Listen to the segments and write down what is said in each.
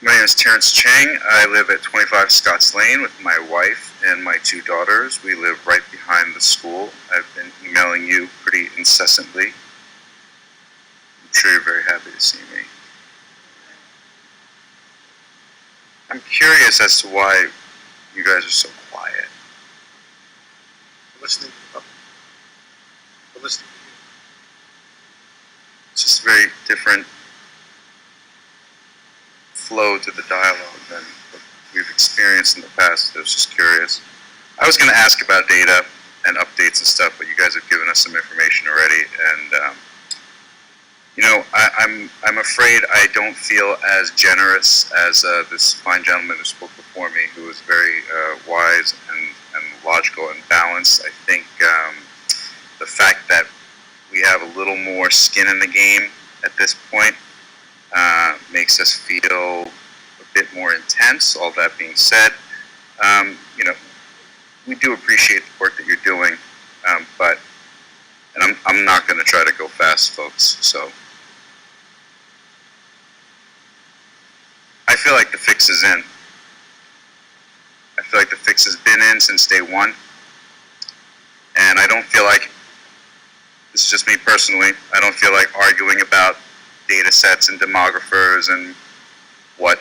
My name is Terrence Cheng. I live at 25 Scotts Lane with my wife and my 2 daughters. We live right behind the school. I've been emailing you pretty incessantly. I'm sure you're very happy to see me. I'm curious as to why you guys are so quiet. We're listening to you. We're listening to you. It's just a very different flow to the dialogue than what we've experienced in the past. I was just curious. I was going to ask about data and updates and stuff, but you guys have given us some information already, and I'm afraid I don't feel as generous as this fine gentleman who spoke before me, who was very wise and logical and balanced. I think the fact that we have a little more skin in the game at this point makes us feel a bit more intense. All that being said, we do appreciate the work that you're doing, but I'm not going to try to go fast, folks. So I feel like the fix is in. I feel like the fix has been in since day one, and I don't feel like, this is just me personally, I don't feel like arguing about data sets and demographers and what,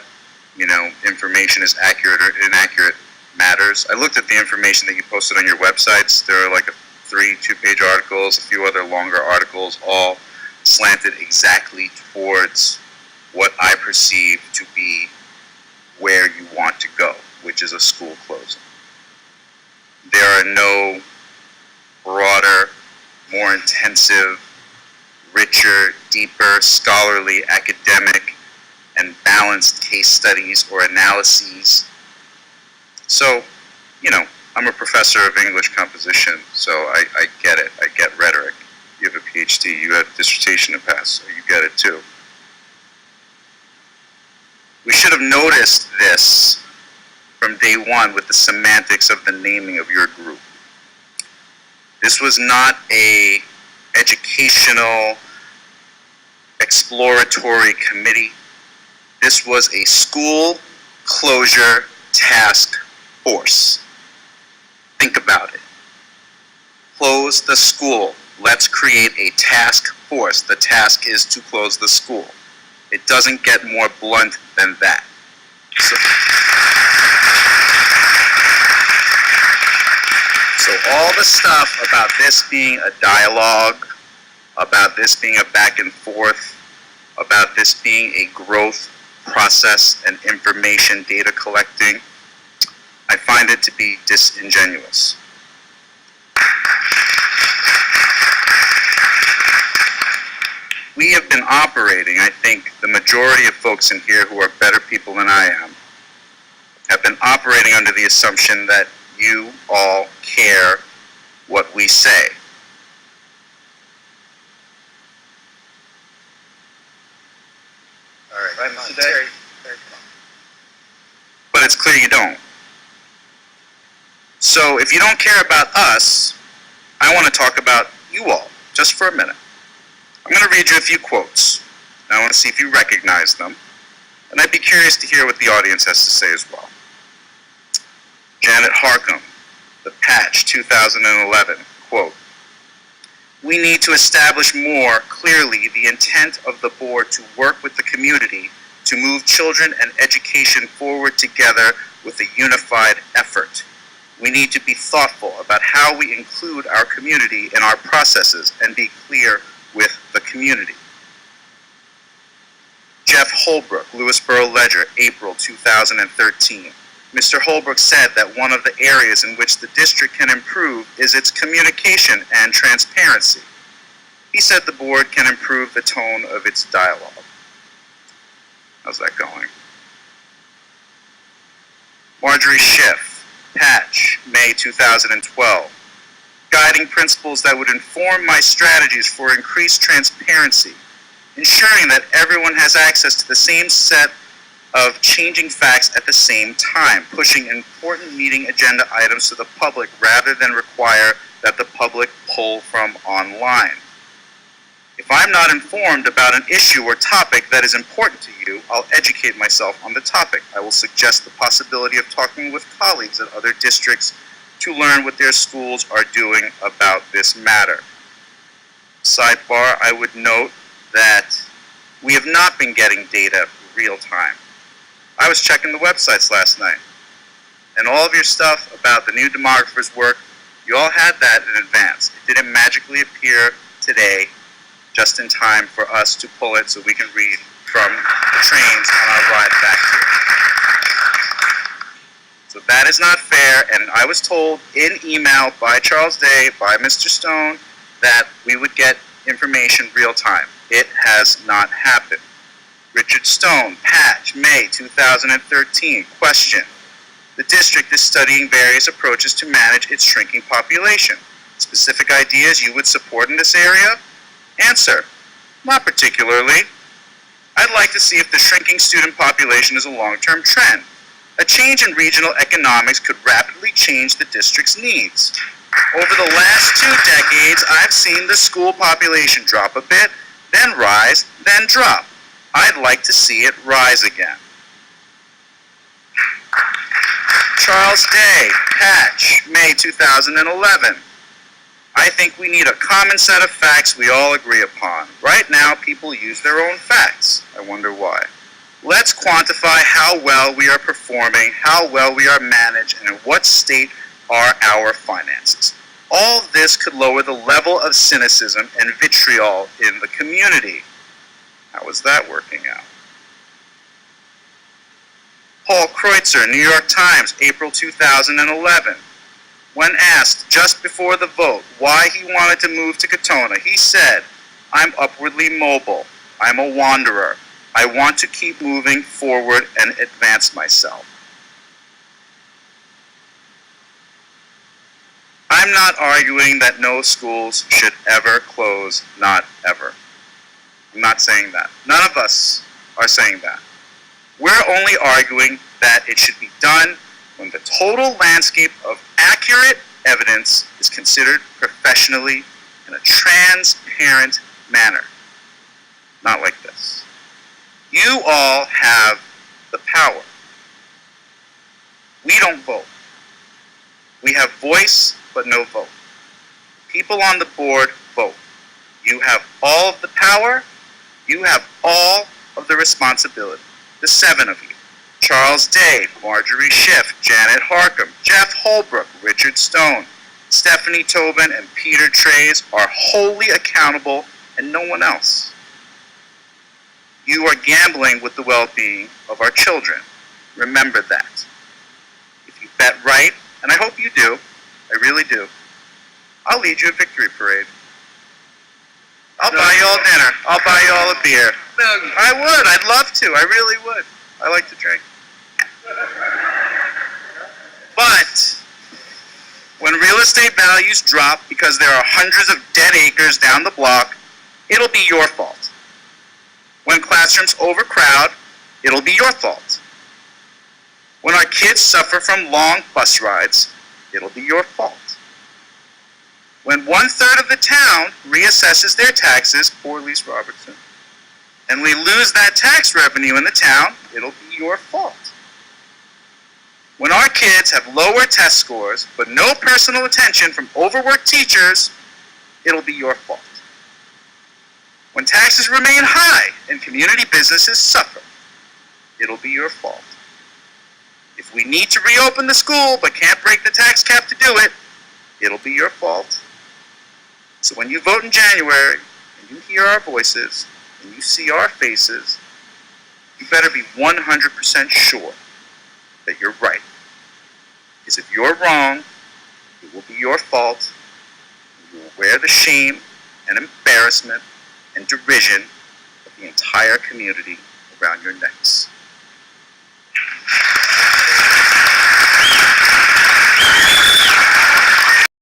information is accurate or inaccurate matters. I looked at the information that you posted on your websites. There are like 3 2-page articles, a few other longer articles, all slanted exactly towards what I perceive to be where you want to go, which is a school closing. There are no broader, more intensive, richer, deeper, scholarly, academic, and balanced case studies or analyses. So, I'm a professor of English composition, so I get it. I get rhetoric. You have a PhD, you had a dissertation to pass, so you get it too. We should have noticed this from day one with the semantics of the naming of your group. This was not a educational, exploratory committee. This was a school closure task force. Think about it. Close the school. Let's create a task force. The task is to close the school. It doesn't get more blunt than that. So all the stuff about this being a dialogue, about this being a back and forth, about this being a growth process and information data collecting, I find it to be disingenuous. We have been operating, I think the majority of folks in here who are better people than I am, have been operating under the assumption that you all care what we say. All right, right on, Terry. But it's clear you don't. So if you don't care about us, I want to talk about you all, just for a minute. I'm going to read you a few quotes, and I want to see if you recognize them, and I'd be curious to hear what the audience has to say as well. Janet Harcum, The Patch, 2011, quote, "We need to establish more clearly the intent of the board to work with the community to move children and education forward together with a unified effort. We need to be thoughtful about how we include our community in our processes and be clear with the community." Jeff Holbrook, Lewisboro Ledger, April 2013. Mr. Holbrook said that one of the areas in which the district can improve is its communication and transparency. He said the board can improve the tone of its dialogue. How's that going? Marjorie Schiff, Patch, May 2012. "Guiding principles that would inform my strategies for increased transparency, ensuring that everyone has access to the same set of changing facts at the same time, pushing important meeting agenda items to the public rather than require that the public pull from online. If I'm not informed about an issue or topic that is important to you, I'll educate myself on the topic. I will suggest the possibility of talking with colleagues at other districts to learn what their schools are doing about this matter. Sidebar, I would note that we have not been getting data real time. I was checking the websites last night, and all of your stuff about the new demographer's work, you all had that in advance. It didn't magically appear today just in time for us to pull it so we can read from the trains on our ride back here. So that is not fair, and I was told in email by Charles Day, by Mr. Stone, that we would get information real time. It has not happened. Richard Stone, Patch, May 2013, question. The district is studying various approaches to manage its shrinking population. Specific ideas you would support in this area? Answer, not particularly. I'd like to see if the shrinking student population is a long-term trend. A change in regional economics could rapidly change the district's needs. Over the last 2 decades, I've seen the school population drop a bit, then rise, then drop. I'd like to see it rise again. Charles Day, Patch, May 2011. I think we need a common set of facts we all agree upon. Right now, people use their own facts. I wonder why. Let's quantify how well we are performing, how well we are managed, and in what state are our finances. All of this could lower the level of cynicism and vitriol in the community. How is that working out? Paul Kreutzer, New York Times, April 2011. When asked just before the vote why he wanted to move to Katonah, he said, "I'm upwardly mobile. I'm a wanderer. I want to keep moving forward and advance myself." I'm not arguing that no schools should ever close, not ever. I'm not saying that. None of us are saying that. We're only arguing that it should be done when the total landscape of accurate evidence is considered professionally in a transparent manner. Not like this. You all have the power. We don't vote. We have voice, but no vote. People on the board vote. You have all of the power. You have all of the responsibility. The 7 of you. Charles Day, Marjorie Schiff, Janet Harcum, Jeff Holbrook, Richard Stone, Stephanie Tobin, and Peter Trays are wholly accountable, and no one else. You are gambling with the well-being of our children. Remember that. If you bet right, and I hope you do, I really do, I'll lead you a victory parade. I'll buy you all dinner. I'll buy you all a beer. I would. I'd love to. I really would. I like to drink. But when real estate values drop because there are hundreds of dead acres down the block, it'll be your fault. When classrooms overcrowd, it'll be your fault. When our kids suffer from long bus rides, it'll be your fault. When 1/3 of the town reassesses their taxes, poor Lise Robertson, and we lose that tax revenue in the town, it'll be your fault. When our kids have lower test scores, but no personal attention from overworked teachers, it'll be your fault. When taxes remain high and community businesses suffer, it'll be your fault. If we need to reopen the school but can't break the tax cap to do it, it'll be your fault. So when you vote in January and you hear our voices and you see our faces, you better be 100% sure that you're right. Because if you're wrong, it will be your fault. And you will wear the shame and embarrassment and derision of the entire community around your necks.